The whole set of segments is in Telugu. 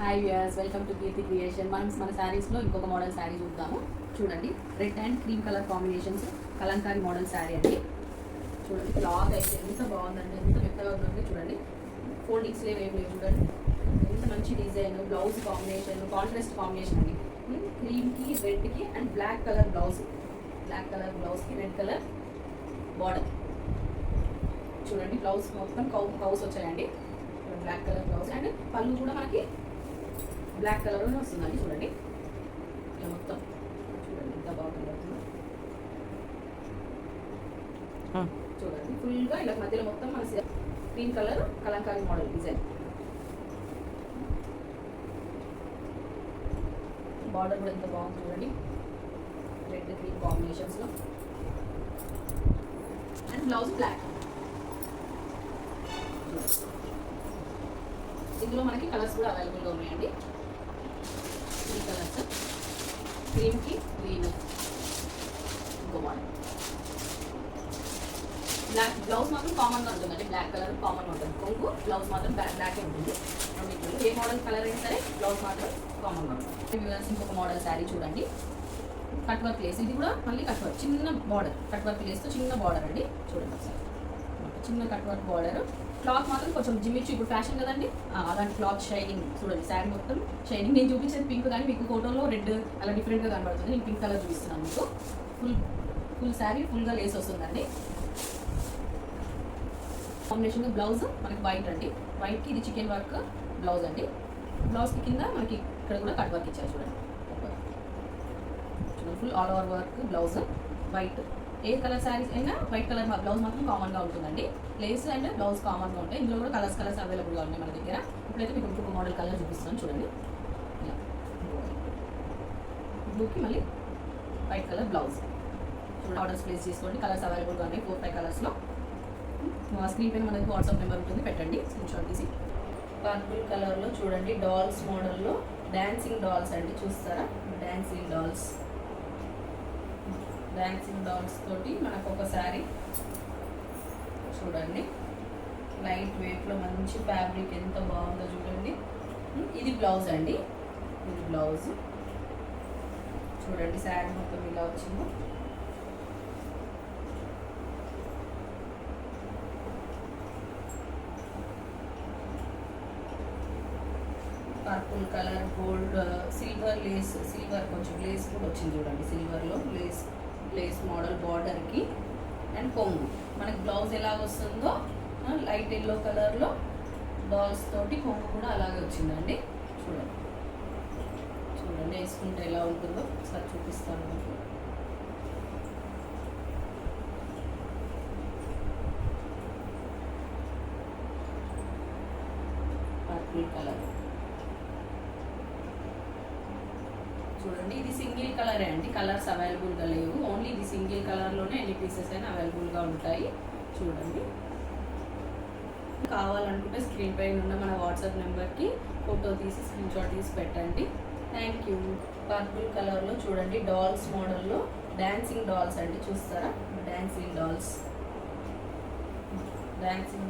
Hi viewers, welcome to Keerthi creation. మన శారీస్లో ఇంకొక మోడల్ శారీ చూద్దాము. చూడండి, red and cream colour combinations Kalamkari model sari అండి. చూడండి, క్లాత్ అయితే ఎంత బాగుందండి, ఎంత మెత్తగా ఉందండి. చూడండి, ఫోల్డింగ్స్ లేవు, ఏం లేవు. చూడండి ఎంత మంచి design, blouse combination, contrast combination అండి. క్రీమ్కి రెడ్కి అండ్ బ్లాక్ కలర్ బ్లౌజ్కి రెడ్ కలర్ బార్డర్. చూడండి, బ్లౌజ్ మొత్తం కౌస్ వచ్చాయండి. బ్లాక్ కలర్ బ్లౌజ్ అండ్ పళ్ళు కూడా మనకి బ్లాక్ కలర్లోనే వస్తుందండి. చూడండి, ఇలా మొత్తం చూడండి ఎంత బాగుంది. చూడండి, ఫుల్గా ఇలా మధ్యలో మొత్తం మన green colour kalamkari model design. Border కూడా ఎంత బాగుంది. చూడండి, రెడ్ గ్రీన్ కాంబినేషన్స్లో అండ్ బ్లౌజ్ బ్లాక్. ఇందులో మనకి కలర్స్ కూడా అవైలబుల్గా ఉన్నాయండి. ఈ కలర్స్ క్రీమ్కి గ్రీన్, ఇంకో మోడల్ బ్లాక్. బ్లౌజ్ మాత్రం కామన్గా ఉంటుందండి, బ్లాక్ కలర్ కామన్గా ఉంటుంది. కొంగు బ్లౌజ్ మాత్రం బ్లాకే ఉంటుంది. ఏ మోడల్ కలర్ అయినా సరే బ్లౌజ్ మాత్రం కామన్గా ఉంటుంది. ఇంకొక మోడల్ శారీ చూడండి, కట్ వర్క్ లేస్. ఇది కూడా మళ్ళీ కట్ వర్క్, చిన్న బార్డర్, కట్ వర్క్ లేస్తో చిన్న బార్డర్ అండి. చూడండి ఒకసారి, చిన్న కట్ వర్క్ బార్డర్. క్లాత్ మాత్రం కొంచెం జిమ్మిచ్చు, ఇప్పుడు ఫ్యాషన్ కదండి, అలాంటి క్లాత్ షైనింగ్. చూడండి, శారీ మొత్తం షైనింగ్. నేను చూపించేది పింక్, కానీ మీకు ఫోటోలో రెడ్ అలా డిఫరెంట్గా కనబడుతుంది. నేను పింక్ కలర్ చూపిస్తున్నాను మీకు. ఫుల్ శారీ ఫుల్గా లేస్ వస్తుందండి. కాంబినేషన్గా బ్లౌజ్ మనకి వైట్ అండి. వైట్కి ఇది చికెన్ వర్క్ బ్లౌజ్ అండి. బ్లౌజ్కి కింద మనకి ఇక్కడ కూడా కట్ వర్క్ ఇచ్చారు. చూడండి, full all over work blouse white. ఏ కలర్ శారీస్ అయినా వైట్ కలర్ బ్లౌజ్ మాత్రం కామన్గా ఉంటుందండి. లేస్ అండ్ బ్లౌజ్ కామన్గా ఉంటాయి. ఇందులో కూడా కలర్స్ అవైలబుల్గా ఉన్నాయి మన దగ్గర. ఇప్పుడైతే మీకు ఇంకొక మోడల్ కలర్ చూపిస్తున్నాను. చూడండి, ఇలా బ్లూకి మళ్ళీ వైట్ కలర్ బ్లౌజ్. చూడండి, ఆర్డర్స్ ప్లేస్ చేసుకోండి. కలర్స్ అవైలబుల్గా ఉన్నాయి, 4-5 కలర్స్లో. స్క్రీన్ పైన మనకి వాట్సాప్ నెంబర్ ఉంటుంది, పెట్టండి, స్క్రీన్ షాట్ తీసి. పర్పుల్ కలర్లో చూడండి, డాల్స్ మోడల్లో డాన్సింగ్ డాల్స్ అండి. చూస్తారా, డాన్సింగ్ డాల్స్ తోటి మనకు ఒక శారీ. చూడండి, లైట్ వెయిట్లో మంచి ఫ్యాబ్రిక్ ఎంత బాగుందో చూడండి. ఇది బ్లౌజ్ అండి, ఇది బ్లౌజ్. చూడండి, శారీ మొత్తం ఇలా వచ్చింది. Purple colour, gold, silver lace, silver కొంచెం లేస్ కూడా వచ్చింది. చూడండి, సిల్వర్లో లేస్ మోడల్ బార్డర్కి అండ్ కొంగు. మనకి బ్లౌజ్ ఎలా వస్తుందో లైట్ ఎల్లో కలర్లో డాల్స్ తోటి కొంగు కూడా అలాగే వచ్చిందండి. చూడండి వేసుకుంటే ఎలా ఉంటుందో ఒకసారి చూపిస్తాను మీకు. పర్పుల్ కలర్ చూడండి, ఇది సింగిల్ కలరే అండి, కలర్స్ అవైలబుల్గా లేవు. ఓన్లీ ఇది సింగిల్ కలర్లోనే ఎన్ని పీసెస్ అయినా అవైలబుల్గా ఉంటాయి. చూడండి, కావాలనుకుంటే స్క్రీన్ పైన ఉన్న మన వాట్సాప్ నెంబర్కి ఫోటో తీసి స్క్రీన్ షాట్ తీసి పెట్టండి. Thank you. పర్పుల్ కలర్లో చూడండి, డాల్స్ మోడల్లో డాన్సింగ్ డాల్స్ అండి. చూస్తారా, డాన్సింగ్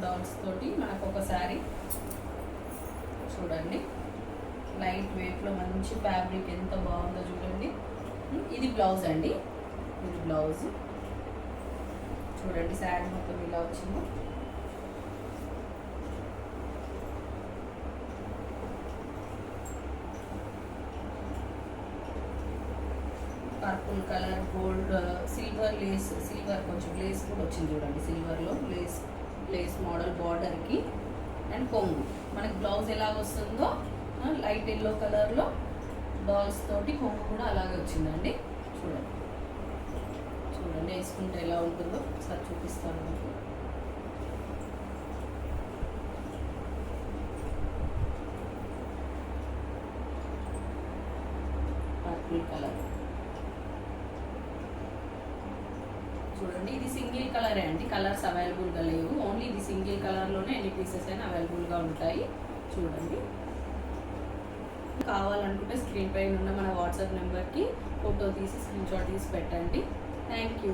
డాల్స్ తోటి మనకు ఒక శారీ. చూడండి, లైట్ వెయిట్లో మంచి ఫ్యాబ్రిక్ ఎంత బాగుందో చూడండి. ఇది బ్లౌజ్ అండి, ఇది బ్లౌజ్. చూడండి, శారీ మొత్తం ఇలా వచ్చింది. Purple colour, gold, silver lace, silver కొంచెం లేస్ కూడా వచ్చింది. చూడండి, సిల్వర్లో లేస్ మోడల్ బార్డర్కి అండ్ కొంగు. మనకి బ్లౌజ్ ఎలా వస్తుందో లైట్ ఎల్లో కలర్లో డాల్స్ తోటి కొంగు కూడా అలాగే వచ్చిందండి. చూడండి వేసుకుంటే ఎలా ఉంటుందో ఒకసారి చూపిస్తాను మీకు. పర్పుల్ కలర్ చూడండి, ఇది సింగిల్ కలరే అండి, కలర్స్ అవైలబుల్గా లేవు. ఓన్లీ ఇది సింగిల్ కలర్లోనే ఎన్ని పీసెస్ అయినా అవైలబుల్గా ఉంటాయి. చూడండి, కావాలనుకుంటే స్క్రీన్ పైన ఉన్న మన వాట్సాప్ నెంబర్కి ఫోటో తీసి స్క్రీన్ షాట్ తీసి పెట్టండి. Thank you.